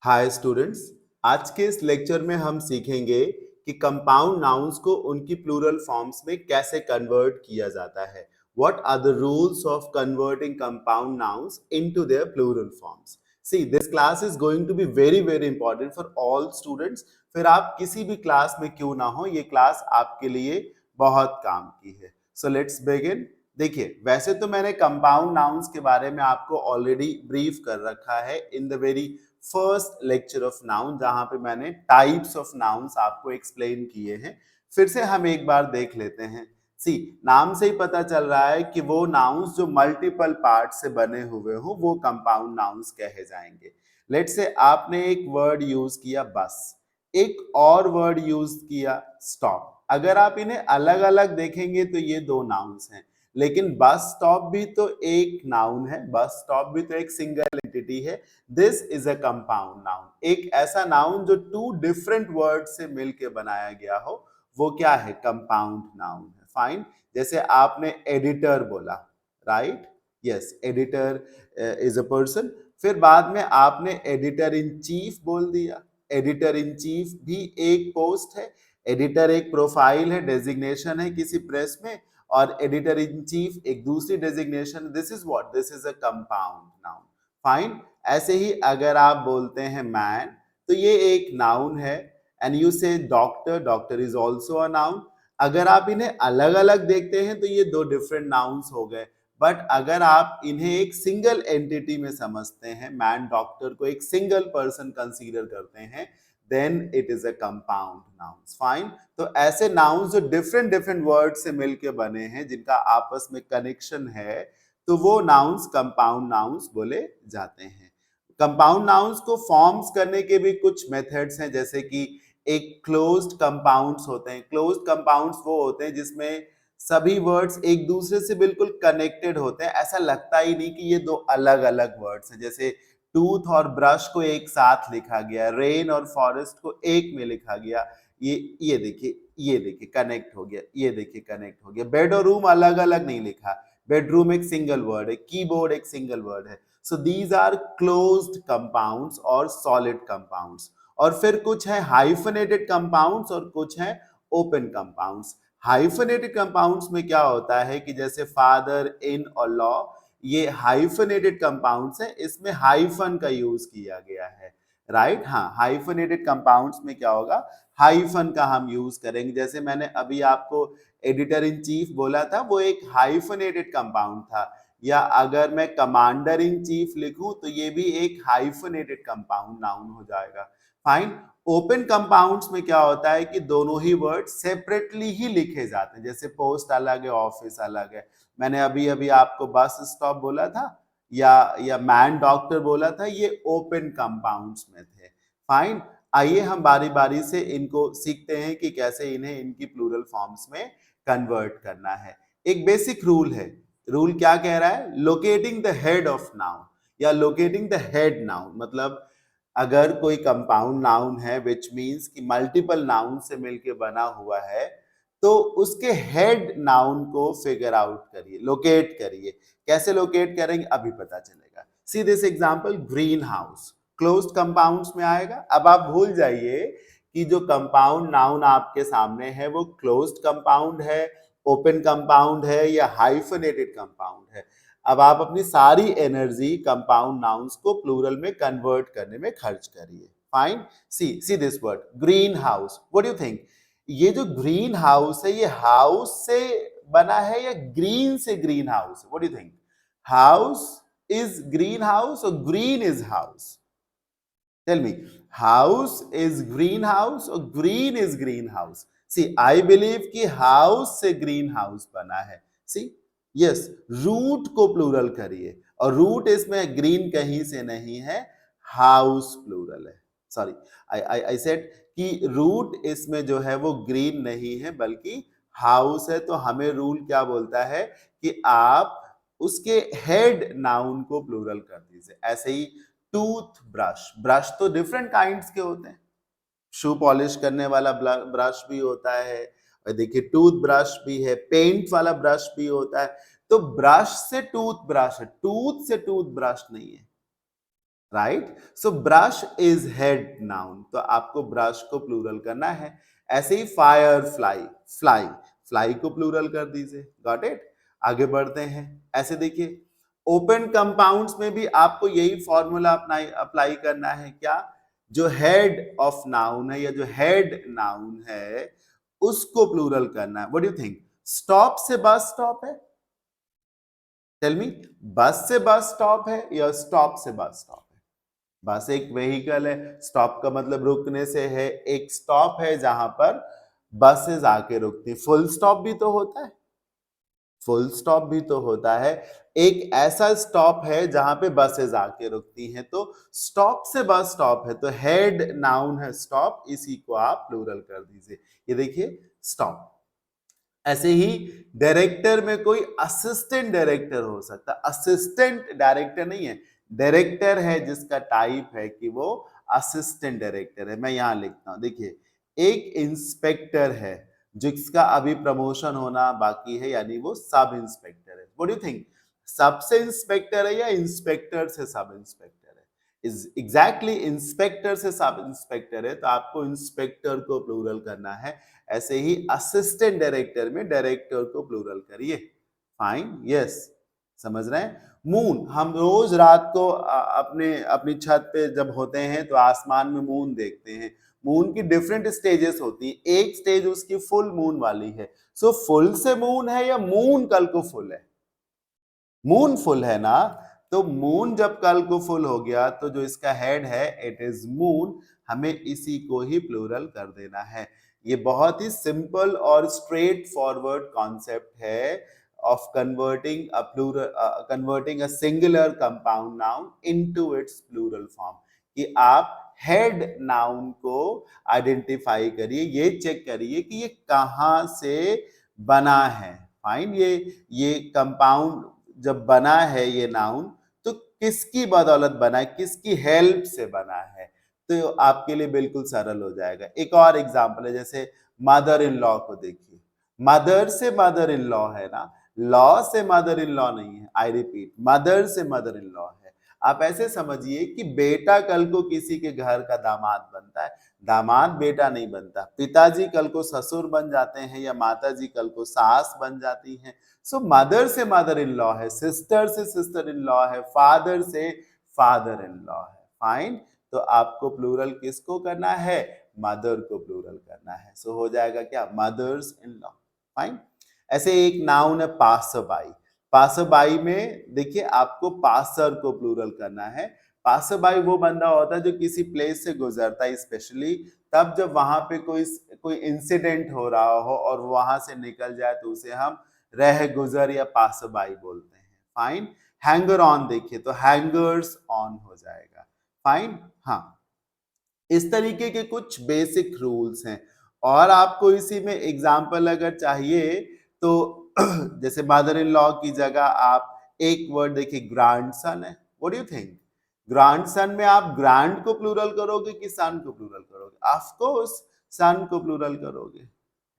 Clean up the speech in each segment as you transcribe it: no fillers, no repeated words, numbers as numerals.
Hi students. आज के इस लेक्चर में हम सीखेंगे कि कंपाउंड नाउन्स को उनकी प्लूरल फॉर्म्स में कैसे कन्वर्ट किया जाता है। What are the rules of converting compound nouns into their plural forms. See this class is going to be very very important for all students. फिर आप किसी भी क्लास में क्यों ना हो, ये क्लास आपके लिए बहुत काम की है। So let's begin. देखिए, वैसे तो मैंने कंपाउंड नाउन्स के बारे में आपको ऑलरेडी ब्रीफ कर रखा है in the very first lecture of noun, जहां पे मैंने टाइप्स ऑफ नाउन्स आपको एक्सप्लेन किए हैं। फिर से हम एक बार देख लेते हैं। सी, नाम से ही पता चल रहा है कि वो नाउन्स जो मल्टीपल पार्ट से बने हुए हो वो कंपाउंड नाउन्स कहे जाएंगे। लेट्स से आपने एक वर्ड यूज किया बस, एक और वर्ड यूज किया स्टॉप। अगर आप इन्हें अलग अलग देखेंगे तो ये दो नाउन्स हैं, लेकिन बस स्टॉप भी तो एक नाउन है, बस स्टॉप भी तो एक सिंगल एंटिटी है। This is a compound noun. एक ऐसा नाउन जो टू डिफरेंट वर्ड से मिलकर बनाया गया हो वो क्या है? कंपाउंड नाउन है। फाइन। जैसे आपने एडिटर बोला, right? Yes, editor is a person. फिर बाद में आपने एडिटर इन चीफ बोल दिया। एडिटर इन चीफ भी एक पोस्ट है। एडिटर एक प्रोफाइल है, डेजिग्नेशन है किसी प्रेस में, और एडिटर इन चीफ एक दूसरी designation. This is what? This is a compound noun. Fine. ऐसे ही अगर आप बोलते हैं मैन, तो ये एक नाउन है। एंड यू से doctor, doctor is also a noun. अगर आप इन्हें अलग अलग देखते हैं तो ये दो डिफरेंट नाउन्स हो गए। बट अगर आप इन्हें एक सिंगल एंटिटी में समझते हैं, मैन डॉक्टर को एक सिंगल पर्सन कंसीडर करते हैं, then it is a compound nouns. Fine. तो ऐसे नाउन्स जो डिफरेंट डिफरेंट वर्ड से मिलके बने हैं, जिनका आपस में कनेक्शन है, तो वो नाउन्स कंपाउंड नाउन्स बोले जाते हैं। कंपाउंड नाउन्स को फॉर्म्स करने के भी कुछ मेथड्स हैं, जैसे कि एक क्लोज्ड कंपाउंड्स होते हैं। क्लोज्ड कंपाउंड्स वो होते हैं जिसमें सभी वर्ड्स एक दूसरे से बिल्कुल कनेक्टेड होते हैं, ऐसा लगता ही नहीं कि ये दो अलग अलग वर्ड्स हैं। जैसे टूथ और ब्रश को एक साथ लिखा गया, रेन और फॉरेस्ट को एक में लिखा गया। ये देखिए, ये देखिए कनेक्ट हो गया, ये देखिए कनेक्ट हो गया। बेड और रूम अलग अलग नहीं लिखा, बेडरूम एक सिंगल वर्ड है, कीबोर्ड एक सिंगल वर्ड है। So these are closed compounds और सॉलिड कंपाउंड्स। और फिर कुछ है हाइफनेटेड कंपाउंड्स और कुछ है ओपन कंपाउंड्स। हाइफनेटेड कंपाउंड्स में क्या होता है कि जैसे फादर, इन और लॉ, ये हाइफनेटेड कंपाउंड्स है, इसमें हाइफन का यूज किया गया है, राइट? हाँ, हाइफनेटेड कंपाउंड्स में क्या होगा? हाइफन का हम यूज करेंगे। जैसे मैंने अभी आपको एडिटर इन चीफ बोला था, वो एक हाइफनेटेड कंपाउंड था। या अगर मैं कमांडर इन चीफ लिखूं तो ये भी एक हाइफनेटेड कंपाउंड नाउन हो जाएगा। फाइन। ओपन कंपाउंड्स में क्या होता है कि दोनों ही वर्ड सेपरेटली ही लिखे जाते हैं। जैसे पोस्ट अलग है, ऑफिस अलग है। मैंने अभी अभी आपको बस स्टॉप बोला था, या मैन डॉक्टर बोला था, ये ओपन कंपाउंड्स में थे। फाइन। आइए हम बारी बारी से इनको सीखते हैं कि कैसे इन्हें इनकी प्लूरल फॉर्म्स में कन्वर्ट करना है। एक बेसिक रूल है। रूल क्या कह रहा है? Locating the head of noun या लोकेटिंग द हेड नाउन, मतलब अगर कोई कंपाउंड नाउन है विच मींस कि मल्टीपल नाउन से मिलके बना हुआ है, तो उसके हेड नाउन को फिगर आउट करिए, लोकेट करिए। कैसे लोकेट करेंगे अभी पता चलेगा। See this example, green house closed compounds में आएगा। अब आप भूल जाइए कि जो कंपाउंड नाउन आपके सामने है वो क्लोज्ड कंपाउंड है, ओपन कंपाउंड है या हाइफनेटेड कंपाउंड है। अब आप अपनी सारी एनर्जी कंपाउंड नाउन्स को प्लूरल में कन्वर्ट करने में खर्च करिए। Fine. See this word green house, what do you think? ये जो ग्रीन हाउस है, ये हाउस से बना है या ग्रीन से green house? What do you think? House is green house और green is house? Tell me, house is greenhouse or green is greenhouse? See, I believe कि house से green house बना है। See, yes, root को plural करिए, और root इसमें green कहीं से नहीं है, house plural है। Sorry, I said कि root इसमें जो है वो green नहीं है बल्कि house है। तो हमें rule क्या बोलता है कि आप उसके head noun को plural कर दीजिए। ऐसे ही टूथ ब्रश, ब्रश तो डिफरेंट काइंड्स के होते हैं। शू पॉलिश करने वाला ब्रश भी होता है, और देखिए टूथ ब्रश भी है, पेंट वाला ब्रश भी होता है। तो ब्रश से टूथ ब्रश है, टूथ से टूथ ब्रश नहीं है। Right. So brush is head noun, तो आपको ब्रश को प्लूरल करना है। ऐसे ही फायर फ्लाई, फ्लाई, फ्लाई को प्लूरल कर दीजिए। Got it. आगे बढ़ते हैं। ऐसे देखिए, ओपन कंपाउंड्स में भी आपको यही फॉर्मूला अप्लाई करना है। क्या? जो हेड ऑफ नाउन है या जो हेड नाउन है उसको प्लूरल करना है। What do you think? Stop से बस स्टॉप है? Tell me. बस से बस स्टॉप है या स्टॉप से बस स्टॉप है? बस एक व्हीकल है, स्टॉप का मतलब रुकने से है। एक स्टॉप है जहां पर बसेस आके रुकती। फुल स्टॉप भी तो होता है, फुल स्टॉप भी तो होता है। एक ऐसा स्टॉप है जहां पे बसेस आके रुकती हैं, तो स्टॉप से बस स्टॉप है, तो हेड नाउन है स्टॉप, इसी को आप प्लूरल कर दीजिए। ये देखिए, स्टॉप। ऐसे ही डायरेक्टर में कोई असिस्टेंट डायरेक्टर हो सकता है। असिस्टेंट डायरेक्टर नहीं है, डायरेक्टर है जिसका टाइप है कि वो असिस्टेंट डायरेक्टर है। मैं यहां लिखता हूं, देखिए, एक इंस्पेक्टर है जिसका अभी प्रमोशन होना बाकी है, यानी वो सब इंस्पेक्टर है। What do you think? सब से इंस्पेक्टर है या इंस्पेक्टर से सब इंस्पेक्टर है? इज एग्जैक्टली इंस्पेक्टर से सब इंस्पेक्टर है, तो आपको इंस्पेक्टर को प्लूरल करना है। ऐसे ही असिस्टेंट डायरेक्टर में डायरेक्टर को प्लूरल करिए। फाइन, यस, समझ रहे हैं। मून, हम रोज रात को अपने अपनी छत पे जब होते हैं तो आसमान में मून देखते हैं। मून की डिफरेंट स्टेजेस होती है। एक स्टेज उसकी फुल मून वाली है। सो फुल से मून है या मून कल को फुल है? मून फुल है ना। तो मून जब कल को फुल हो गया तो जो इसका हेड है इट इज मून, हमें इसी को ही प्लूरल कर देना है। ये बहुत ही सिंपल और स्ट्रेट फॉरवर्ड कॉन्सेप्ट है of converting a singular compound noun into its plural form, कि आप हेड नाउन को आइडेंटिफाई करिए, ये चेक करिए कि ये कहां से बना है। फाइन, ये कंपाउंड जब बना है ये नाउन, तो किसकी बदौलत बना है, किसकी हेल्प से बना है, तो आपके लिए बिल्कुल सरल हो जाएगा। एक और एग्जांपल है, जैसे मदर इन लॉ को देखिए। मदर से मदर इन लॉ है ना, लॉ से मदर इन लॉ नहीं है। आई रिपीट, मदर से मदर इन लॉ है। आप ऐसे समझिए कि बेटा कल को किसी के घर का दामाद बनता है, दामाद बेटा नहीं बनता। पिताजी कल को ससुर बन जाते हैं या माताजी कल को सास बन जाती हैं। सो मदर से मदर इन लॉ है, सिस्टर से सिस्टर इन लॉ है, फादर से फादर इन लॉ है। फाइन, तो आपको प्लूरल किसको करना है? मदर को प्लूरल करना है। सो हो जाएगा क्या? Mother's in law. फाइन। ऐसे एक नाउन है पासरबाई। पासरबाई में देखिए आपको पासर को प्लूरल करना है। पासरबाई वो बंदा होता है जो किसी प्लेस से गुजरता है, स्पेशली तब जब वहां पे कोई कोई इंसिडेंट हो रहा हो और वहां से निकल जाए तो उसे हम रह गुजर या पासरबाई बोलते हैं। फाइन। हैंगर ऑन देखिए तो हैंगर्स ऑन हो जाएगा। फाइन। हाँ, इस तरीके के कुछ बेसिक रूल्स हैं। और आपको इसी में एग्जाम्पल अगर चाहिए तो जैसे मदर इन लॉ की जगह आप एक वर्ड देखिए, ग्रैंडसन है। What do you think? Grandson में आप ग्रैंड को प्लूरल करोगे कि सन को प्लूरल करोगे? ऑफ कोर्स सन को प्लूरल करोगे,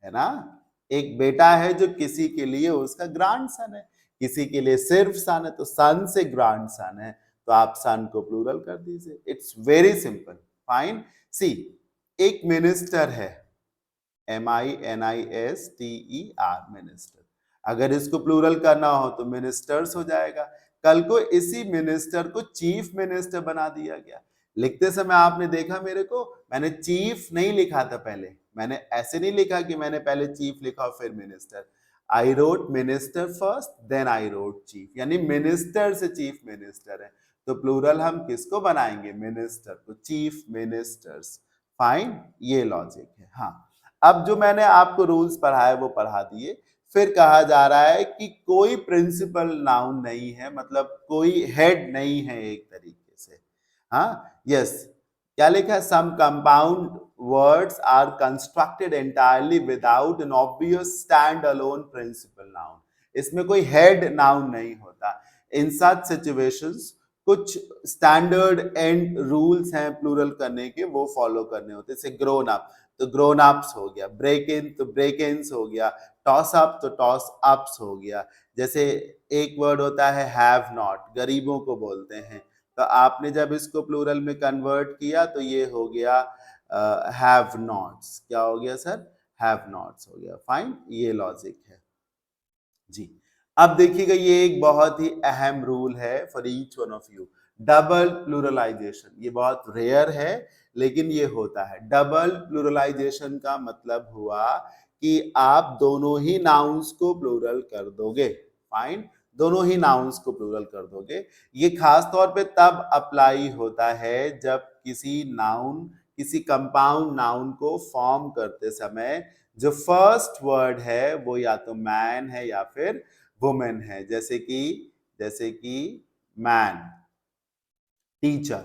है ना। एक बेटा है जो किसी के लिए उसका ग्रैंडसन है, किसी के लिए सिर्फ सन है, तो सन से ग्रैंडसन है, तो आप सन को प्लूरल कर दीजिए। It's very simple. फाइन। सी, एक मिनिस्टर है, MINISTER, मिनिस्टर। अगर इसको प्लूरल करना हो तो मिनिस्टर्स हो जाएगा। कल को इसी मिनिस्टर को चीफ मिनिस्टर बना दिया गया। लिखते समय आपने देखा मेरे को, मैंने चीफ नहीं लिखा था पहले। मैंने ऐसे नहीं लिखा कि मैंने पहले चीफ लिखा और फिर minister. I wrote minister first, then I wrote chief, यानी मिनिस्टर से चीफ मिनिस्टर है। तो प्लूरल हम किसको बनाएंगे? मिनिस्टर को, चीफ मिनिस्टर्स। फाइन, ये लॉजिक है। हाँ, अब जो मैंने आपको रूल्स पढ़ाए वो पढ़ा दिए। फिर कहा जा रहा है कि कोई प्रिंसिपल नाउन नहीं है, मतलब कोई हेड नहीं है एक तरीके से। हाँ, यस। क्या लिखा है? Some compound words are constructed entirely without an obvious stand alone principal noun. इसमें कोई हेड नाउन नहीं होता। इन सच सिचुएशंस कुछ स्टैंडर्ड एंड रूल्स हैं प्लूरल करने के, वो फॉलो करने होते हैं। जैसे ग्रोन अप तो ग्रोन अप्स हो गया, ब्रेक इन तो ब्रेक इन्स हो गया, टॉस अप तो टॉस अप्स हो गया। जैसे एक वर्ड होता है हैव नॉट, गरीबों को बोलते हैं, तो आपने जब इसको प्लूरल में कन्वर्ट किया तो ये हो गया हैव नॉट्स। क्या हो गया सर? हैव नॉट्स हो गया। फाइन, ये लॉजिक है जी। अब देखिएगा, ये एक बहुत ही अहम रूल है for each one of you, double pluralisation. ये बहुत रेयर है लेकिन ये होता है। डबल प्लूरलाइजेशन का मतलब हुआ कि आप दोनों ही नाउन्स को प्लूरल कर दोगे। फाइन, दोनों ही नाउन्स को प्लूरल कर दोगे। ये खास तौर पे तब अप्लाई होता है जब किसी नाउन, किसी कंपाउंड नाउन को फॉर्म करते समय जो फर्स्ट वर्ड है वो या तो मैन है या फिर वुमेन है। जैसे कि man, teacher,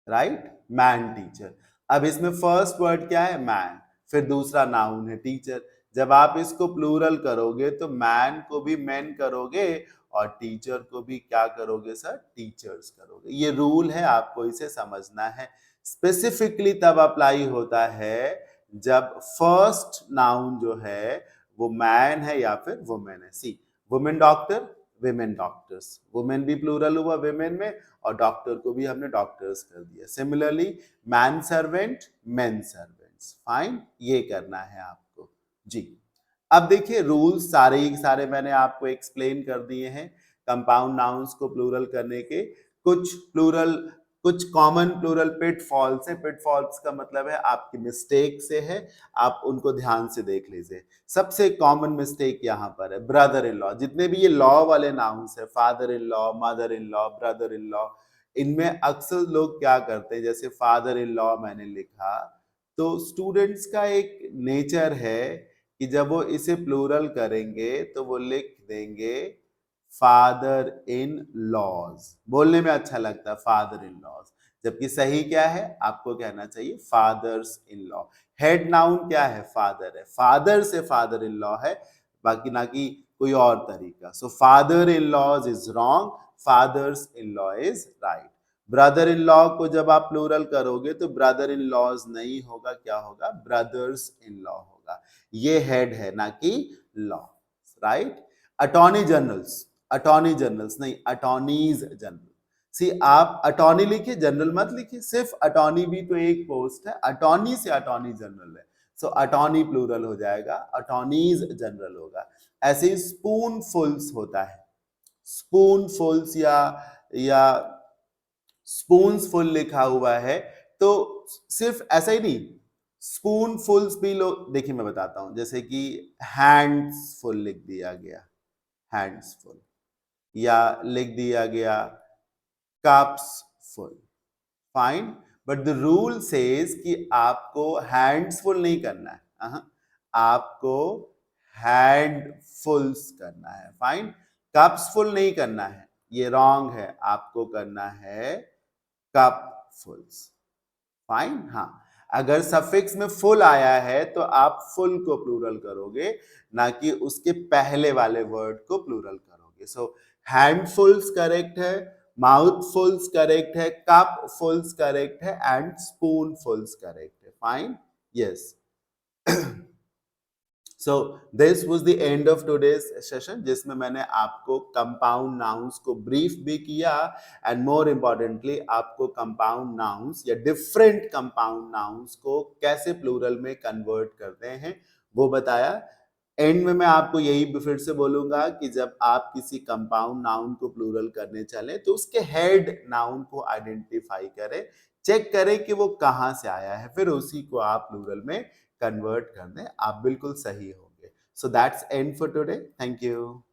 right, man teacher. अब इसमें फर्स्ट वर्ड क्या है? मैन, फिर दूसरा नाउन है टीचर। जब आप इसको प्लूरल करोगे तो मैन को भी मैन करोगे और टीचर को भी क्या करोगे सर? टीचर्स करोगे। ये रूल है, आपको इसे समझना है। स्पेसिफिकली तब अप्लाई होता है जब फर्स्ट नाउन जो है वो मैन है या फिर वुमेन है। See, women doctor, women doctors, women भी प्लूरल हुआ विमेन में और डॉक्टर को भी हमने डॉक्टर्स कर दिया। Similarly man servant, men servants. Fine, ये करना है आपको जी। अब देखिए, रूल्स सारे ही सारे मैंने आपको एक्सप्लेन कर दिए हैं कंपाउंड नाउन्स को प्लूरल करने के। कुछ कॉमन प्लूरल पिटफॉल्स है। पिटफॉल्स का मतलब है आपकी मिस्टेक से है, आप उनको ध्यान से देख लीजिए। सबसे कॉमन मिस्टेक यहाँ पर है ब्रदर इन लॉ। जितने भी ये लॉ वाले नाउन्स है, father in law, mother in law, brother in law, इनमें अक्सर लोग क्या करते हैं, जैसे फादर इन लॉ मैंने लिखा तो स्टूडेंट्स का एक नेचर है कि जब वो इसे प्लूरल करेंगे तो वो लिख देंगे फादर इन लॉज। बोलने में अच्छा लगता है फादर इन लॉज, जबकि सही क्या है? आपको कहना चाहिए fathers in law. Head noun क्या है? फादर है। फादर से फादर इन लॉ है, बाकी ना कि कोई और तरीका। So father in laws is wrong, fathers in law is right. Brother in law को जब आप प्लूरल करोगे तो ब्रदर इन लॉज नहीं होगा, क्या होगा? ब्रदर्स इन लॉ होगा। ये हेड है ना कि law, right. Attorney generals, attorney generals नहीं, अटॉर्नीज जनरल। सी, आप अटॉर्नी लिखिए, जनरल मत लिखिए। सिर्फ अटॉर्नी भी तो एक पोस्ट है, अटॉर्नी से अटॉर्नी जनरल है। सो अटॉर्नी प्लूरल हो जाएगा, अटॉर्नीज जनरल होगा। ऐसे ही स्पूनफुल्स होता है, स्पूनफुल्स या स्पून्सफुल लिखा हुआ है तो सिर्फ ऐसा ही नहीं, स्पूनफुल्स भी लोग, देखिए मैं बताता हूं, जैसे कि हैंड्सफुल लिख दिया गया, हैंड्सफुल, या लिख दिया गया cups full. Fine, but the rule says कि आपको हैंड्सफुल नहीं करना है, आपको हैंडफुल्स करना है। फाइन, कप्स फुल नहीं करना है, ये रॉन्ग है, आपको करना है कप फुल्स। फाइन, हाँ, अगर सफिक्स में फुल आया है तो आप फुल को प्लूरल करोगे, ना कि उसके पहले वाले वर्ड को प्लूरल करोगे। सो हैंडफुल्स करेक्ट है, माउथफुल्स करेक्ट है, कप फुल्स करेक्ट है एंड स्पून फुल्स करेक्ट है। Fine, yes. So this was the end of today's session, जिसमें मैंने आपको कंपाउंड नाउन्स को ब्रीफ भी किया एंड मोर इम्पोर्टेंटली आपको कंपाउंड नाउन्स या डिफरेंट कंपाउंड नाउन्स को कैसे प्लूरल में कन्वर्ट करते हैं वो बताया। एंड में मैं आपको यही फिर से बोलूंगा कि जब आप किसी कंपाउंड नाउन को प्लूरल करने चले तो उसके हेड नाउन को आइडेंटिफाई करें, चेक करें कि वो कहां से आया है, फिर उसी को आप प्लूरल में कन्वर्ट कर दें, आप बिल्कुल सही होंगे। So that's and for today, thank you.